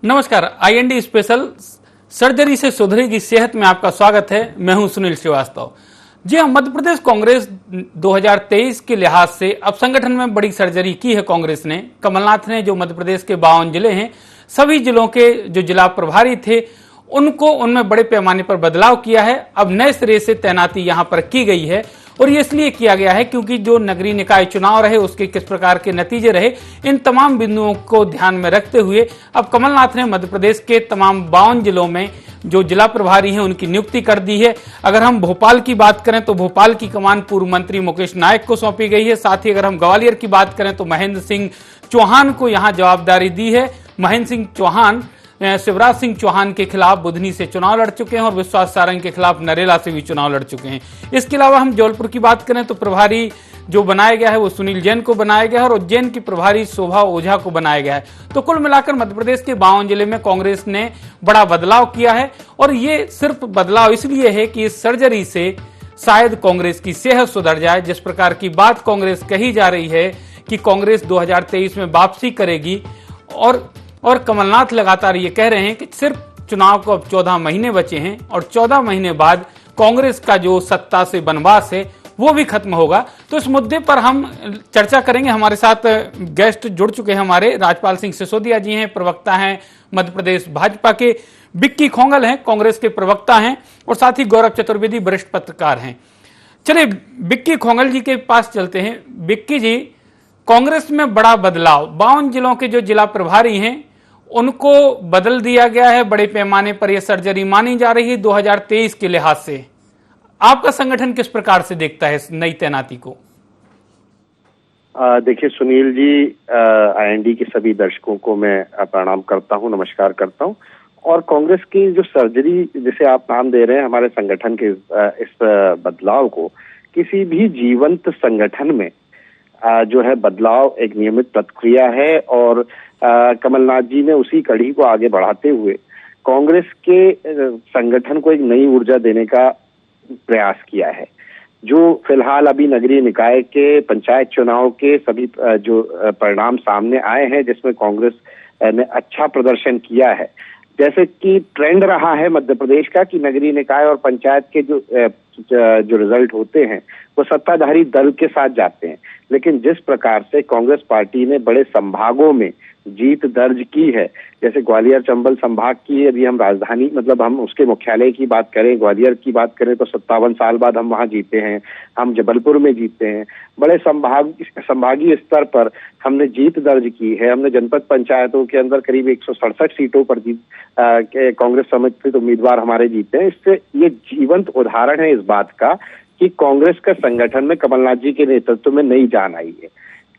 नमस्कार। IND special surgery से सुधरेगी सेहत में आपका स्वागत है। मैं हूं सुनील श्रीवास्तव। जी हाँ, मध्य प्रदेश कांग्रेस 2023 के लिहाज से अब संगठन में बड़ी सर्जरी की है कांग्रेस ने। कमलनाथ ने जो मध्य प्रदेश के 52 जिले हैं, सभी जिलों के जो जिला प्रभारी थे उनको उनमें बड़े पैमाने पर बदलाव किया है। अब नए सिरे से तैनाती यहां पर की गई है और ये इसलिए किया गया है क्योंकि जो नगरीय निकाय चुनाव रहे उसके किस प्रकार के नतीजे रहे, इन तमाम बिंदुओं को ध्यान में रखते हुए अब कमलनाथ ने मध्य प्रदेश के तमाम 52 जिलों में जो जिला प्रभारी हैं उनकी नियुक्ति कर दी है। अगर हम भोपाल की बात करें तो भोपाल की कमान पूर्व मंत्री मुकेश नायक को सौंपी गई है। साथ ही अगर हम ग्वालियर की बात करें तो महेंद्र सिंह चौहान को यहां जवाबदारी दी है। महेंद्र सिंह चौहान शिवराज सिंह चौहान के खिलाफ बुधनी से चुनाव लड़ चुके हैं और विश्वास सारंग के खिलाफ नरेला से भी चुनाव लड़ चुके हैं। इसके अलावा हम जबलपुर की बात करें तो प्रभारी जो बनाया गया है वो सुनील जैन को बनाया गया है और उज्जैन की प्रभारी शोभा ओझा को बनाया गया है। तो कुल मिलाकर मध्य प्रदेश के 52 जिले में कांग्रेस ने बड़ा बदलाव किया है और ये सिर्फ बदलाव इसलिए है कि इस सर्जरी से शायद कांग्रेस की सेहत सुधर जाए। जिस प्रकार की बात कांग्रेस कही जा रही है कि कांग्रेस 2023 में वापसी करेगी और कमलनाथ लगातार ये कह रहे हैं कि सिर्फ चुनाव को अब 14 महीने बचे हैं और 14 महीने बाद कांग्रेस का जो सत्ता से वनवास है वो भी खत्म होगा। तो इस मुद्दे पर हम चर्चा करेंगे। हमारे साथ गेस्ट जुड़ चुके हैं। हमारे राजपाल सिंह सिसोदिया जी हैं, प्रवक्ता हैं मध्य प्रदेश भाजपा के। बिक्की खोंगल हैं, कांग्रेस के प्रवक्ता हैं और साथ ही गौरव चतुर्वेदी वरिष्ठ पत्रकार हैं। चलिए बिक्की खोंगल जी के पास चलते हैं। बिक्की जी, कांग्रेस में बड़ा बदलाव, 52 जिलों के जो जिला प्रभारी हैं उनको बदल दिया गया है। बड़े पैमाने पर यह सर्जरी मानी जा रही है 2023 के लिहाज से। आपका संगठन किस प्रकार से देखता है इस नई तैनाती को? देखिए सुनील जी, आईएनडी के सभी दर्शकों को मैं प्रणाम करता हूं, नमस्कार करता हूं। और कांग्रेस की जो सर्जरी जिसे आप नाम दे रहे हैं, हमारे संगठन के इस बदलाव को, किसी भी जीवंत संगठन में जो है बदलाव एक नियमित प्रक्रिया है और कमलनाथ जी ने उसी कड़ी को आगे बढ़ाते हुए कांग्रेस के संगठन को एक नई ऊर्जा देने का प्रयास किया है। जो फिलहाल अभी नगरीय निकाय के पंचायत चुनाव के सभी जो परिणाम सामने आए हैं जिसमें कांग्रेस ने अच्छा प्रदर्शन किया है, जैसे कि ट्रेंड रहा है मध्य प्रदेश का कि नगरीय निकाय और पंचायत के जो रिजल्ट होते हैं वो सत्ताधारी दल के साथ जाते हैं। लेकिन जिस प्रकार से कांग्रेस पार्टी ने बड़े संभागों में जीत दर्ज की है, जैसे ग्वालियर चंबल संभाग की यदि हम राजधानी हम उसके मुख्यालय की बात करें, ग्वालियर की बात करें तो 57 साल बाद हम वहां जीते हैं। हम जबलपुर में जीते हैं। बड़े संभागीय स्तर पर हमने जीत दर्ज की है। हमने जनपद पंचायतों के अंदर करीब 167 सीटों पर कांग्रेस समर्थित उम्मीदवार हमारे जीते हैं। इससे ये जीवंत उदाहरण है इस बात का कि कांग्रेस का संगठन में कमलनाथ जी के नेतृत्व में नई जान आई है।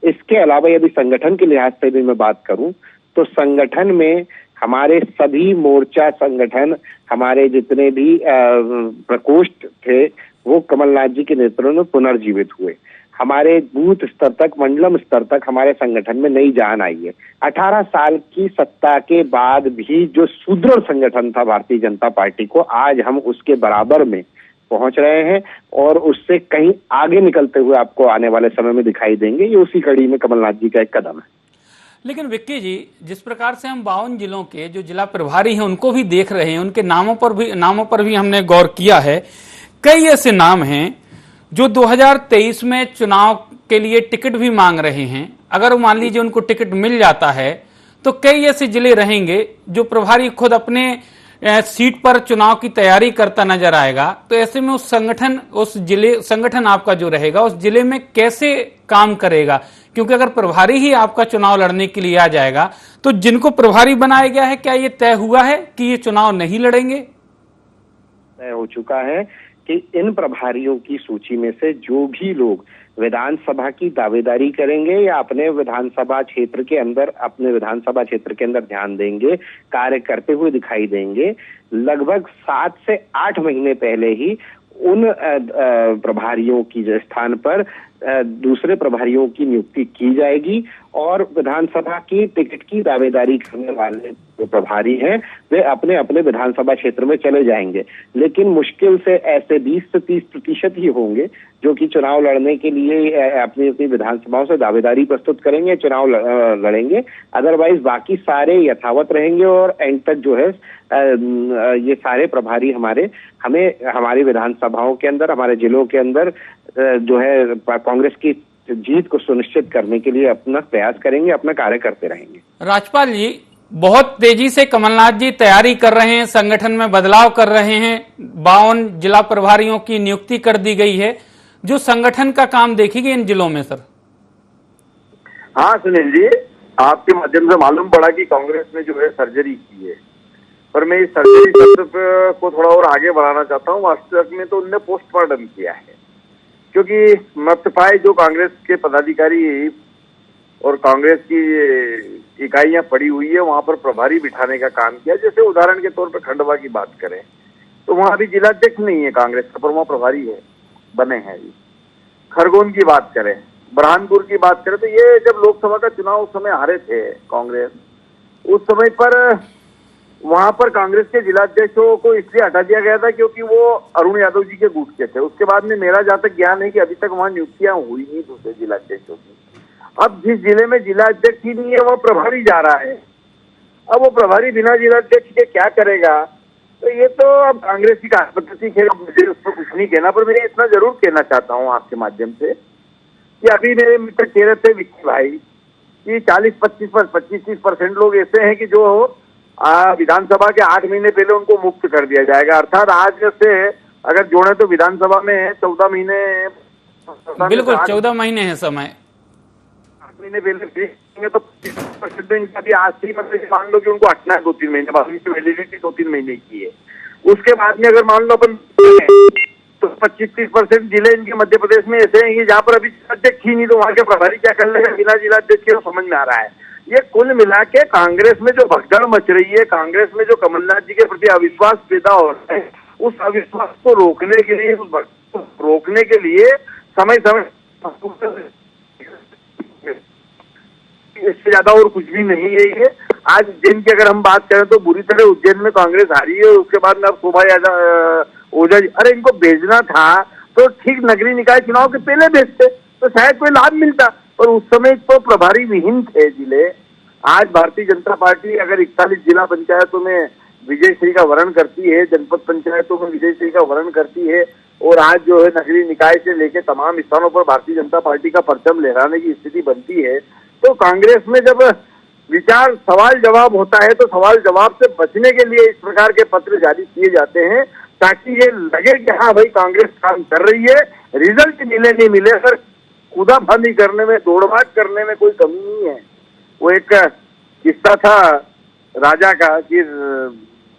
इसके अलावा यदि संगठन के लिहाज से भी मैं बात करूं तो संगठन में हमारे सभी मोर्चा संगठन, हमारे जितने भी प्रकोष्ठ थे वो कमलनाथ जी के नेतृत्व में पुनर्जीवित हुए। हमारे बूथ स्तर तक, मंडलम स्तर तक हमारे संगठन में नई जान आई है। 18 साल की सत्ता के बाद भी जो सुदृढ़ संगठन था भारतीय जनता पार्टी को, आज हम उसके बराबर में पहुंच रहे हैं और उससे कहीं आगे निकलते हुए आपको आने वाले समय में दिखाई देंगे। ये उसी कड़ी में कमलनाथ जी का एक कदम है। लेकिन विक्की जी, जिस प्रकार से हम 52 जिलों के जो जिला प्रभारी हैं उनको भी देख रहे हैं, उनके नामों पर भी हमने गौर किया है। कई ऐसे नाम हैं जो 2023 में चुनाव के लिए टिकट भी मांग रहे हैं। अगर मान लीजिए उनको टिकट मिल जाता है तो कई ऐसे जिले रहेंगे जो प्रभारी खुद अपने सीट पर चुनाव की तैयारी करता नजर आएगा। तो ऐसे में संगठन आपका जो रहेगा उस जिले में कैसे काम करेगा? क्योंकि अगर प्रभारी ही आपका चुनाव लड़ने के लिए आ जाएगा तो जिनको प्रभारी बनाया गया है, क्या ये तय हुआ है कि ये चुनाव नहीं लड़ेंगे? तय हो चुका है कि इन प्रभारियों की सूची में से जो भी लोग विधानसभा की दावेदारी करेंगे या अपने विधानसभा क्षेत्र के अंदर ध्यान देंगे, कार्य करते हुए दिखाई देंगे, लगभग 7 से 8 महीने पहले ही उन प्रभारियों की स्थान पर दूसरे प्रभारियों की नियुक्ति की जाएगी और विधानसभा की टिकट की दावेदारी करने वाले जो प्रभारी हैं वे अपने अपने विधानसभा क्षेत्र में चले जाएंगे। लेकिन मुश्किल से ऐसे 20 से 30% ही होंगे जो कि चुनाव लड़ने के लिए अपनी अपनी विधानसभाओं से दावेदारी प्रस्तुत करेंगे, चुनाव लड़ेंगे। अदरवाइज बाकी सारे यथावत रहेंगे और एंड तक जो है ये सारे प्रभारी हमें हमारी विधानसभाओं के अंदर, हमारे जिलों के अंदर जो है कांग्रेस की जीत को सुनिश्चित करने के लिए अपना प्रयास करेंगे, अपना कार्य करते रहेंगे। राज्यपाल जी, बहुत तेजी से कमलनाथ जी तैयारी कर रहे हैं, संगठन में बदलाव कर रहे हैं, 52 जिला प्रभारियों की नियुक्ति कर दी गई है। जो संगठन का काम देखेंगे इन जिलों में सर? हाँ सुनील जी, आपके माध्यम से मालूम पड़ा कि कांग्रेस ने जो है सर्जरी की है, पर मैं इस सर्जरी शब्द को थोड़ा और आगे बढ़ाना चाहता हूँ। वास्तविक में तो उनने पोस्टमार्टम किया है, क्योंकि मत पाए जो कांग्रेस के पदाधिकारी और कांग्रेस की इकाइयां पड़ी हुई है वहां पर प्रभारी बिठाने का काम किया। जैसे उदाहरण के तौर पर खंडवा की बात करें तो वहां अभी जिलाध्यक्ष नहीं है कांग्रेस का, पर वहां प्रभारी है, बने हैं। खरगोन की बात करें, बुरहानपुर की बात करें तो ये जब लोकसभा का चुनाव उस समय हारे थे कांग्रेस, उस समय पर वहां पर कांग्रेस के जिलाध्यक्षों को इसलिए हटा दिया गया था क्योंकि वो अरुण यादव जी के गुट के थे। उसके बाद में मेरा जहां तक ज्ञान है कि अभी तक वहां नियुक्तियां हुई नहीं दूसरे जिलाध्यक्षों की। अब जिस जिले में जिलाध्यक्ष ही नहीं है वह प्रभारी जा रहा है। अब वो प्रभारी बिना जिलाध्यक्ष के क्या करेगा? तो ये तो अब कांग्रेस की कार्यपद्धति है, मुझे उस पर कुछ नहीं कहना, पर मैं इतना जरूर कहना चाहता हूँ आपके माध्यम से कि अभी मेरे मित्र कह रहे थे विक्की भाई कि 25-30% लोग ऐसे हैं कि जो विधानसभा के 8 महीने पहले उनको मुक्त कर दिया जाएगा। अर्थात आज से अगर जोड़े तो विधानसभा में 14 महीने, बिल्कुल 14 महीने है समय, 8 महीने पहले तो 25% इनका भी आज से मतलब मान लो कि उनको हटना है 2-3 महीने बाद, उनकी वैलिडिटी 2-3 महीने की है। उसके बाद में अगर मान लो अपन तो 25-30% जिले इनके मध्य प्रदेश में ऐसे हैं कि जहाँ पर अभी जिलाध्यक्ष ही नहीं, तो वहां के प्रभारी क्या कर लेगा बिना जिलाध्यक्ष के, समझ में आ रहा है। ये कुल मिला के कांग्रेस में जो भगदड़ मच रही है, कांग्रेस में जो कमलनाथ जी के प्रति अविश्वास पैदा हो रहा है, उस अविश्वास को रोकने के लिए, उस भगदड़ को रोकने के लिए समय इससे ज्यादा और कुछ भी नहीं है। ये आज उज्जैन की अगर हम बात करें तो बुरी तरह उज्जैन में कांग्रेस हारी है। उसके बाद में अब शोभा यादव ओझा जी, अरे इनको भेजना था तो ठीक नगरीय निकाय चुनाव के पहले भेजते तो शायद कोई लाभ मिलता, पर उस समय तो प्रभारी विहीन थे जिले। आज भारतीय जनता पार्टी अगर 41 जिला पंचायतों में विजय श्री का वर्ण करती है, जनपद पंचायतों में विजय श्री का वर्ण करती है, और आज जो है नगरीय निकाय से लेकर तमाम स्थानों पर भारतीय जनता पार्टी का परचम लहराने की स्थिति बनती है, तो कांग्रेस में जब विचार सवाल जवाब होता है तो सवाल जवाब से बचने के लिए इस प्रकार के पत्र जारी किए जाते हैं ताकि ये लगे कि हाँ भाई कांग्रेस काम कर रही है। रिजल्ट मिले नहीं मिले, अगर कूदाफांदी करने में, दौड़भाग करने में कोई कमी नहीं है। वो एक किस्सा था राजा का कि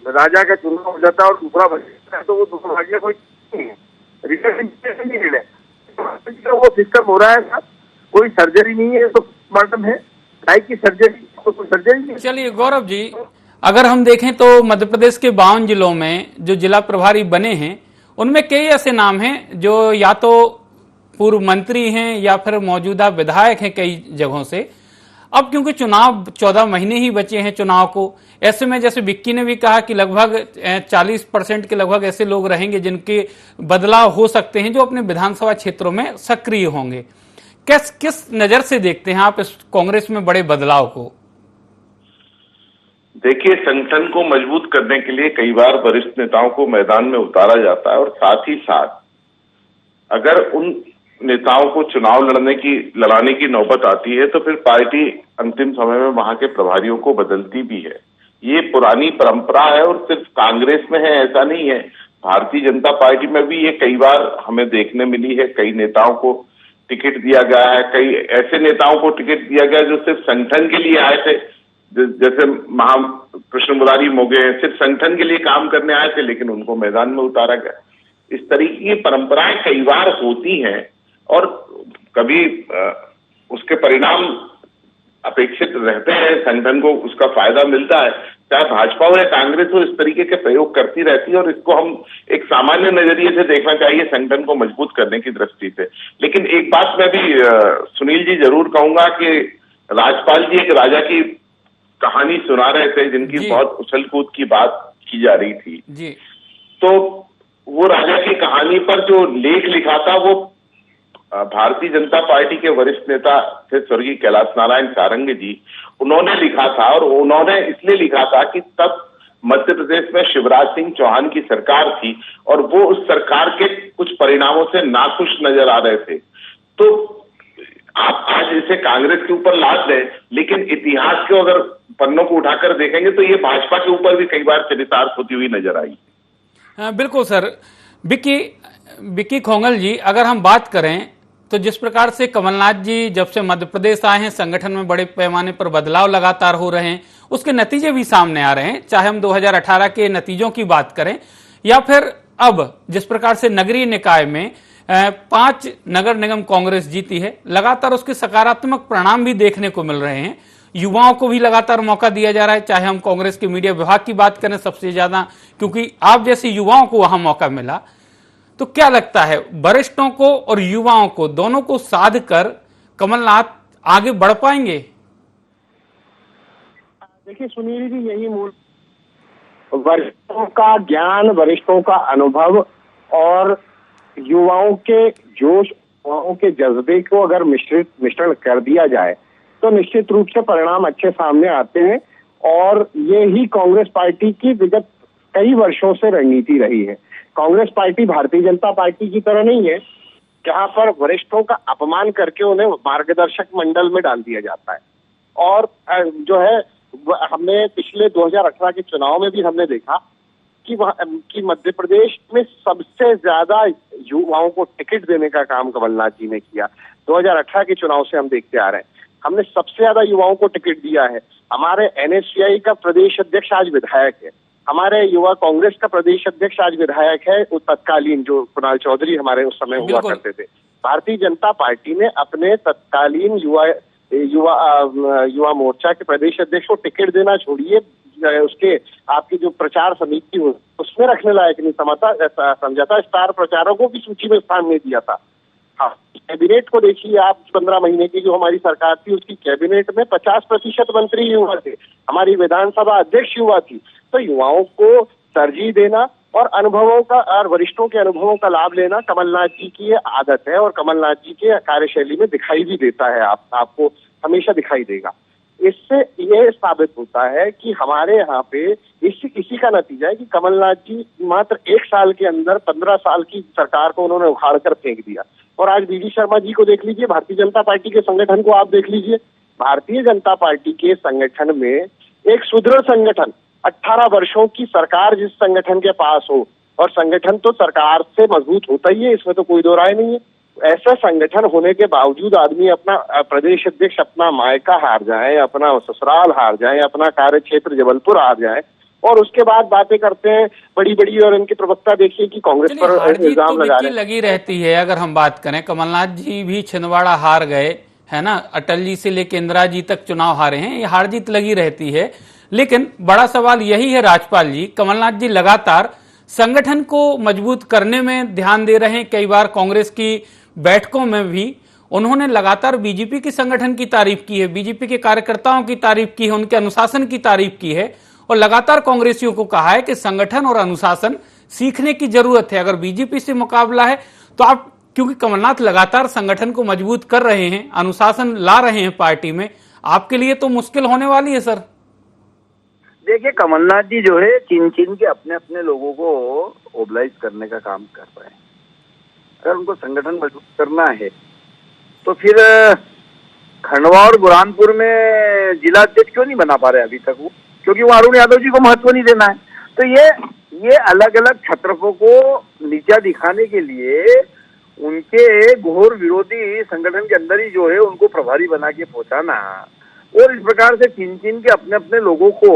राजा का चुनाव हो जाता है और दूसरा भाग जाता है, तो वो दूसरा भाग्य कोई नहीं है, रिजल्ट नहीं मिले। वो सिस्टम हो रहा है साहब, कोई सर्जरी नहीं है तो पोस्टमार्टम है, काय की सर्जरी, तो कोई सर्जरी नहीं। चलिए गौरव जी, अगर हम देखें तो मध्य प्रदेश के 52 जिलों में जो जिला प्रभारी बने हैं उनमें कई ऐसे नाम हैं जो या तो पूर्व मंत्री हैं या फिर मौजूदा विधायक हैं कई जगहों से। अब क्योंकि चुनाव 14 महीने ही बचे हैं चुनाव को, ऐसे में जैसे विक्की ने भी कहा कि लगभग 40% के लगभग ऐसे लोग रहेंगे जिनके बदलाव हो सकते हैं जो अपने विधानसभा क्षेत्रों में सक्रिय होंगे। किस नजर से देखते हैं आप इस कांग्रेस में बड़े बदलाव को? देखिए, संगठन को मजबूत करने के लिए कई बार वरिष्ठ नेताओं को मैदान में उतारा जाता है और साथ ही साथ अगर उन नेताओं को चुनाव लड़ाने की नौबत आती है तो फिर पार्टी अंतिम समय में वहां के प्रभारियों को बदलती भी है। ये पुरानी परंपरा है और सिर्फ कांग्रेस में है ऐसा नहीं है, भारतीय जनता पार्टी में भी ये कई बार हमें देखने मिली है। कई नेताओं को टिकट दिया गया है, कई ऐसे नेताओं को टिकट दिया गया जो सिर्फ संगठन के लिए आए थे, जैसे कृष्ण मुरारी मोगे सिर्फ संगठन के लिए काम करने आए थे लेकिन उनको मैदान में उतारा गया। इस तरीके की परंपराएं कई बार होती हैं और कभी उसके परिणाम अपेक्षित रहते हैं, संगठन को उसका फायदा मिलता है, चाहे भाजपा हो या कांग्रेस हो, इस तरीके के प्रयोग करती रहती है और इसको हम एक सामान्य नजरिए से देखना चाहिए संगठन को मजबूत करने की दृष्टि से। लेकिन एक बात मैं भी सुनील जी जरूर कहूंगा कि राजपाल जी एक राजा की कहानी सुना रहे थे जिनकी बहुत उछल कूद की बात की जा रही थी जी। तो वो राजा की कहानी पर जो लेख लिखा था वो भारतीय जनता पार्टी के वरिष्ठ नेता थे स्वर्गीय कैलाश नारायण सारंग जी, उन्होंने लिखा था। और उन्होंने इसलिए लिखा था कि तब मध्य प्रदेश में शिवराज सिंह चौहान की सरकार थी और वो उस सरकार के कुछ परिणामों से नाखुश नजर आ रहे थे। तो आप आज इसे कांग्रेस के ऊपर लाद दें, लेकिन इतिहास के अगर पन्नों को उठाकर देखेंगे तो ये भाजपा के ऊपर भी कई बार चरितार्थ होती हुई नजर आई। बिल्कुल सर। विक्की खोंगल जी, अगर हम बात करें तो जिस प्रकार से कमलनाथ जी जब से मध्य प्रदेश आए हैं, संगठन में बड़े पैमाने पर बदलाव लगातार हो रहे हैं, उसके नतीजे भी सामने आ रहे हैं। चाहे हम 2018 के नतीजों की बात करें या फिर अब जिस प्रकार से नगरीय निकाय में 5 नगर निगम कांग्रेस जीती है, लगातार उसके सकारात्मक परिणाम भी देखने को मिल रहे हैं। युवाओं को भी लगातार मौका दिया जा रहा है, चाहे हम कांग्रेस के मीडिया विभाग की बात करें सबसे ज्यादा, क्योंकि आप जैसे युवाओं को वहां मौका मिला। तो क्या लगता है, वरिष्ठों को और युवाओं को दोनों को साध कर कमलनाथ आगे बढ़ पाएंगे? देखिए सुनील जी, यही मूल वरिष्ठों का ज्ञान, वरिष्ठों का अनुभव और युवाओं के जोश, युवाओं के जज्बे को अगर मिश्रण कर दिया जाए तो निश्चित रूप से परिणाम अच्छे सामने आते हैं। और ये ही कांग्रेस पार्टी की विगत कई वर्षों से रणनीति रही है। कांग्रेस पार्टी भारतीय जनता पार्टी की तरह नहीं है जहां पर वरिष्ठों का अपमान करके उन्हें मार्गदर्शक मंडल में डाल दिया जाता है। और जो है हमने पिछले 2018 के चुनाव में भी हमने देखा कि मध्य प्रदेश में सबसे ज्यादा युवाओं को टिकट देने का काम कमलनाथ जी ने किया। 2018 के चुनाव से हम देखते आ रहे हैं, हमने सबसे ज्यादा युवाओं को टिकट दिया है। हमारे NSCI का प्रदेश अध्यक्ष आज विधायक है, हमारे युवा कांग्रेस का प्रदेश अध्यक्ष आज विधायक है, तत्कालीन जो कुणाल चौधरी हमारे उस समय हुआ करते थे। भारतीय जनता पार्टी ने अपने तत्कालीन युवा मोर्चा के प्रदेश अध्यक्ष को टिकट देना छोड़िए, उसके आपकी जो प्रचार समिति हो उसमें रखने लायक नहीं समझा था, स्टार प्रचारकों की सूची में स्थान नहीं दिया था। हाँ, कैबिनेट को देखिए आप, 15 महीने की जो हमारी सरकार थी उसकी कैबिनेट में 50% मंत्री युवा थे, हमारी विधानसभा अध्यक्ष युवा थी। तो युवाओं को तरजीह देना और अनुभवों का और वरिष्ठों के अनुभवों का लाभ लेना कमलनाथ जी की ये आदत है और कमलनाथ जी के कार्यशैली में दिखाई भी देता है, आपको हमेशा दिखाई देगा। इससे ये साबित होता है कि हमारे यहाँ पे इसी का नतीजा है कि कमलनाथ जी मात्र 1 साल के अंदर 15 साल की सरकार को उन्होंने उखाड़ कर फेंक दिया। और आज BD शर्मा जी को देख लीजिए, भारतीय जनता पार्टी के संगठन को आप देख लीजिए, भारतीय जनता पार्टी के संगठन में एक सुदृढ़ संगठन, 18 वर्षों की सरकार जिस संगठन के पास हो, और संगठन तो सरकार से मजबूत होता ही है, इसमें तो कोई दो राय नहीं है। ऐसा संगठन होने के बावजूद आदमी अपना प्रदेश अध्यक्ष अपना मायका हार जाए, अपना ससुराल हार जाए, अपना कार्य क्षेत्र जबलपुर हार जाए और उसके बाद बातें करते हैं बड़ी बड़ी। और इनकी प्रवक्ता देखिए कि कांग्रेस पर इल्जाम लगा रहे हैं। लगी रहती है। अगर हम बात करें, कमलनाथ जी भी छिंदवाड़ा हार गए है ना, अटल जी से लेकर इंदिरा जी तक चुनाव हारे हैं, ये हार जीत लगी रहती है। लेकिन बड़ा सवाल यही है राजपाल जी, कमलनाथ जी लगातार संगठन को मजबूत करने में ध्यान दे रहे हैं। कई बार कांग्रेस की बैठकों में भी उन्होंने लगातार बीजेपी के संगठन की तारीफ की है, बीजेपी के कार्यकर्ताओं की तारीफ की है, उनके अनुशासन की तारीफ की है और लगातार कांग्रेसियों को कहा है कि संगठन और अनुशासन सीखने की जरूरत है। अगर बीजेपी से मुकाबला है तो आप, क्योंकि कमलनाथ लगातार संगठन को मजबूत कर रहे हैं, अनुशासन ला रहे हैं पार्टी में, आपके लिए तो मुश्किल होने वाली है सर। देखिए, कमलनाथ जी जो है चिन चिन के अपने अपने लोगों को ओबलाइज करने का काम कर रहे हैं। अगर उनको संगठन मजबूत करना है तो फिर खंडवा और बुरहानपुर में जिला अध्यक्ष क्यों नहीं बना पा रहे अभी तक वो? क्योंकि वो अरुण यादव जी को महत्व नहीं देना है। तो ये अलग अलग छत्रपों को नीचा दिखाने के लिए उनके घोर विरोधी संगठन के अंदर ही जो है उनको प्रभारी बना के पहुंचाना और इस प्रकार से चिन चिन के अपने अपने लोगों को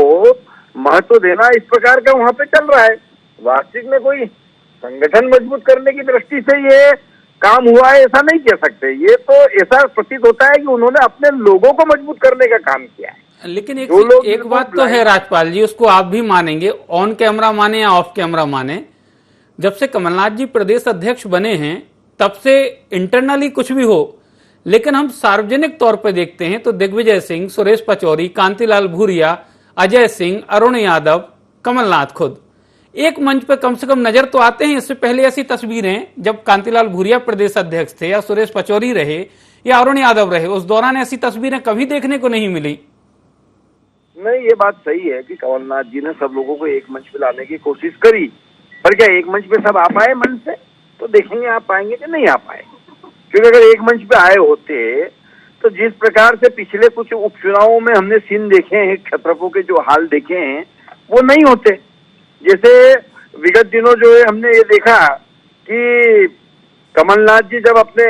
महत्व देना, इस प्रकार का वहां पे चल रहा है। वास्तविक में कोई संगठन मजबूत करने की दृष्टि से ये काम हुआ है ऐसा नहीं कह सकते। ये तो ऐसा प्रतीत होता है कि उन्होंने अपने लोगों को मजबूत करने का काम किया है। लेकिन जो एक बात तो है राजपाल जी, उसको आप भी मानेंगे, ऑन कैमरा माने या ऑफ कैमरा माने, जब से कमलनाथ जी प्रदेश अध्यक्ष बने हैं तब से इंटरनली कुछ भी हो, लेकिन हम सार्वजनिक तौर पर देखते हैं तो दिग्विजय सिंह, सुरेश पचौरी, कांतिलाल भूरिया, अजय सिंह, अरुण यादव, कमलनाथ खुद एक मंच पर कम से कम नजर तो आते हैं। इससे पहले ऐसी तस्वीरें जब कांतिलाल भूरिया प्रदेश अध्यक्ष थे या सुरेश पचौरी रहे या अरुण यादव रहे, उस दौरान ऐसी तस्वीरें कभी देखने को नहीं मिली। नहीं, ये बात सही है कि कमलनाथ जी ने सब लोगों को एक मंच पे लाने की कोशिश करी, पर क्या एक मंच पे सब आ पाए मन से? तो देखेंगे आप पाएंगे कि नहीं आ पाए। क्योंकि अगर एक मंच पे आए होते तो जिस प्रकार से पिछले कुछ उपचुनावों में हमने सीन देखे हैं, क्षत्रपों के जो हाल देखे हैं, वो नहीं होते। जैसे विगत दिनों जो है हमने ये देखा कि कमलनाथ जी जब अपने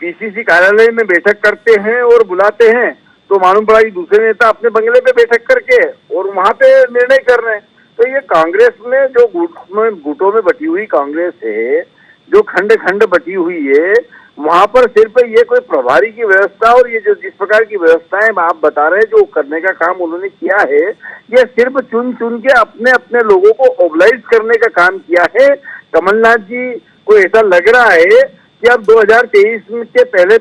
पीसीसी कार्यालय में बैठक करते हैं और बुलाते हैं तो मालूम पड़ा कि दूसरे नेता अपने बंगले पे बैठक करके और वहां पे निर्णय कर रहे हैं। तो ये कांग्रेस में जो गुटों में बटी हुई कांग्रेस है, जो खंड खंड बटी हुई है, वहां पर सिर्फ ये कोई प्रभारी की व्यवस्था और ये जो जिस प्रकार की व्यवस्थाएं आप बता रहे हैं जो करने का काम उन्होंने किया है, ये सिर्फ चुन चुन के अपने अपने लोगों को ओबलाइज करने का काम किया है। कमलनाथ जी को ऐसा लग रहा है कि अब 2023 के पहले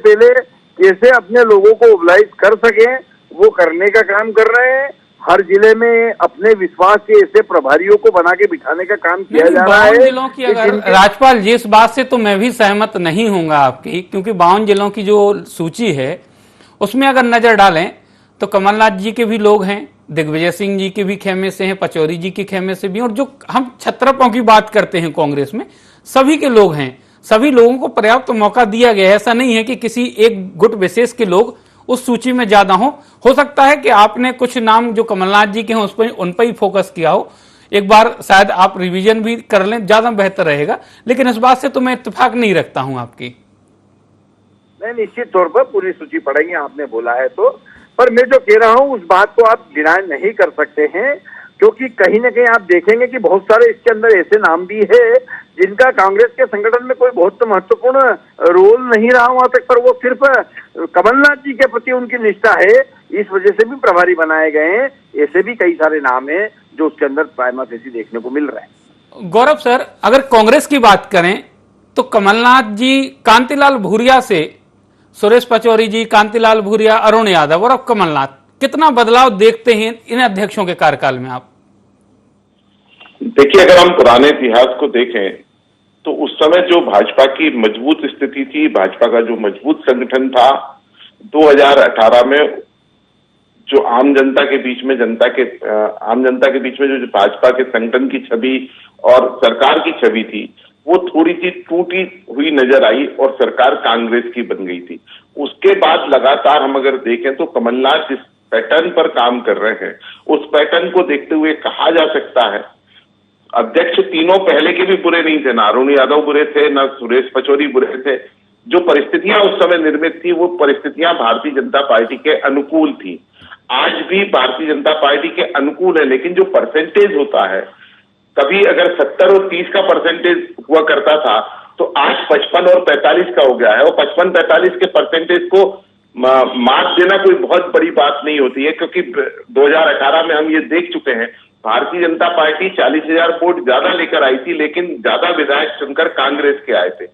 कैसे अपने लोगों को ओबलाइज कर सके, वो करने का काम कर रहे हैं। हर जिले में अपने विश्वास के ऐसे प्रभारियों को बना के बिठाने का काम किया जा रहा है। 52 जिलों की अगर राजपाल जी, इस बात से तो मैं भी सहमत नहीं हूंगा आपकी, क्योंकि 52 जिलों की जो सूची है उसमें अगर नजर डालें तो कमलनाथ जी के भी लोग हैं, दिग्विजय सिंह जी के भी खेमे से हैं, पचौरी जी के खेमे से भी, और जो हम छत्रपों की बात करते हैं कांग्रेस में, सभी के लोग हैं। सभी लोगों को पर्याप्त मौका दिया गया है। ऐसा नहीं है कि किसी एक गुट विशेष के लोग उस सूची में ज्यादा हो सकता है कि आपने कुछ नाम जो कमलनाथ जी के हैं उन पर ही फोकस किया हो। एक बार शायद आप रिवीजन भी कर लें, ज्यादा बेहतर रहेगा। लेकिन इस बात से तो मैं इत्तेफाक नहीं रखता हूं आपकी। नहीं, निश्चित तौर पर पूरी सूची पढ़ेंगे, आपने बोला है तो। पर मैं जो कह रहा हूं उस बात को आप डिनाई नहीं कर सकते हैं, क्योंकि कहीं ना कहीं आप देखेंगे कि बहुत सारे इसके अंदर ऐसे नाम भी है जिनका कांग्रेस के संगठन में कोई बहुत महत्वपूर्ण रोल नहीं रहा वहां तक, पर वो सिर्फ कमलनाथ जी के प्रति उनकी निष्ठा है, इस वजह से भी प्रभारी बनाए गए हैं। ऐसे भी कई सारे नाम हैं जो उसके अंदर प्राइमा फेसी देखने को मिल रहा है। गौरव सर, अगर कांग्रेस की बात करें तो कमलनाथ जी कांतिलाल भूरिया से सुरेश पचौरी जी, कांतिलाल भूरिया, अरुण यादव और अब कमलनाथ, कितना बदलाव देखते हैं इन अध्यक्षों के कार्यकाल में आप? देखिए, अगर हम पुराने इतिहास को देखें तो उस समय जो भाजपा की मजबूत स्थिति थी, भाजपा का जो मजबूत संगठन था, 2018 में जो आम जनता के बीच में जो भाजपा के संगठन की छवि और सरकार की छवि थी, वो थोड़ी सी टूटी हुई नजर आई और सरकार कांग्रेस की बन गई थी। उसके बाद लगातार हम अगर देखें तो कमलनाथ जिस पैटर्न पर काम कर रहे हैं, उस पैटर्न को देखते हुए कहा जा सकता है अध्यक्ष तीनों पहले के भी बुरे नहीं थे, ना अरुण यादव बुरे थे, ना सुरेश पचौरी बुरे थे। जो परिस्थितियां उस समय निर्मित थी वो परिस्थितियां भारतीय जनता पार्टी के अनुकूल थी। आज भी भारतीय जनता पार्टी के अनुकूल है, लेकिन जो परसेंटेज होता है, कभी अगर 70 और 30 का परसेंटेज हुआ करता था तो आज 55 और 45 का हो गया है। और 55-45 के परसेंटेज को मात देना कोई बहुत बड़ी बात नहीं होती है, क्योंकि 2018 में हम ये देख चुके हैं, भारतीय जनता पार्टी 40,000 वोट ज्यादा लेकर आई थी, लेकिन ज्यादा विधायक चुनकर कांग्रेस के आए थे।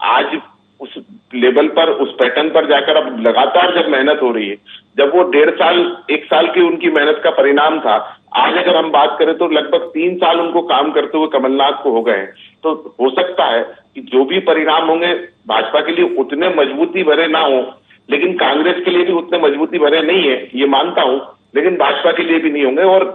आज उस लेवल पर, उस पैटर्न पर जाकर अब लगातार जब मेहनत हो रही है, जब वो 1.5 साल 1 साल की उनकी मेहनत का परिणाम था, आज अगर हम बात करें तो लगभग 3 साल उनको काम करते हुए कमलनाथ को हो गए हैं। तो हो सकता है कि जो भी परिणाम होंगे भाजपा के लिए उतने मजबूती भरे ना हो, लेकिन कांग्रेस के लिए भी उतने मजबूती भरे नहीं है, ये मानता हूं, लेकिन भाजपा के लिए भी नहीं होंगे। और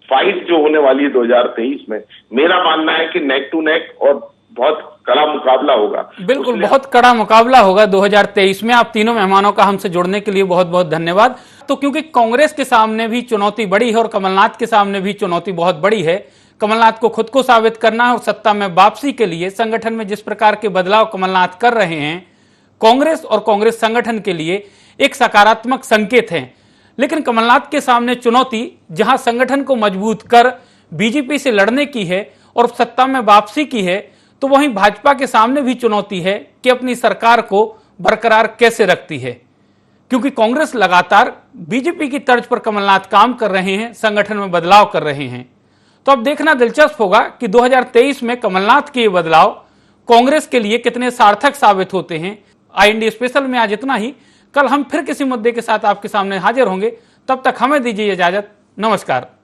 फाइट जो होने वाली है 2023 में, मेरा मानना है कि नेक टू नेक और बहुत कड़ा मुकाबला होगा। बिल्कुल, बहुत कड़ा मुकाबला होगा 2023 में। आप तीनों मेहमानों का हमसे जुड़ने के लिए बहुत बहुत धन्यवाद। तो क्योंकि कांग्रेस के सामने भी चुनौती बड़ी है और कमलनाथ के सामने भी चुनौती बहुत बड़ी है, कमलनाथ को खुद को साबित करना है और सत्ता में वापसी के लिए संगठन में जिस प्रकार के बदलाव कमलनाथ कर रहे हैं, कांग्रेस और कांग्रेस संगठन के लिए एक सकारात्मक संकेत है। लेकिन कमलनाथ के सामने चुनौती जहां संगठन को मजबूत कर बीजेपी से लड़ने की है और सत्ता में वापसी की है, तो वहीं भाजपा के सामने भी चुनौती है कि अपनी सरकार को बरकरार कैसे रखती है, क्योंकि कांग्रेस लगातार बीजेपी की तर्ज पर कमलनाथ काम कर रहे हैं, संगठन में बदलाव कर रहे हैं। तो अब देखना दिलचस्प होगा कि 2023 में कमलनाथ के ये बदलाव कांग्रेस के लिए कितने सार्थक साबित होते हैं। IND स्पेशल में आज इतना ही। कल हम फिर किसी मुद्दे के साथ आपके सामने हाजिर होंगे। तब तक हमें दीजिए इजाजत। नमस्कार।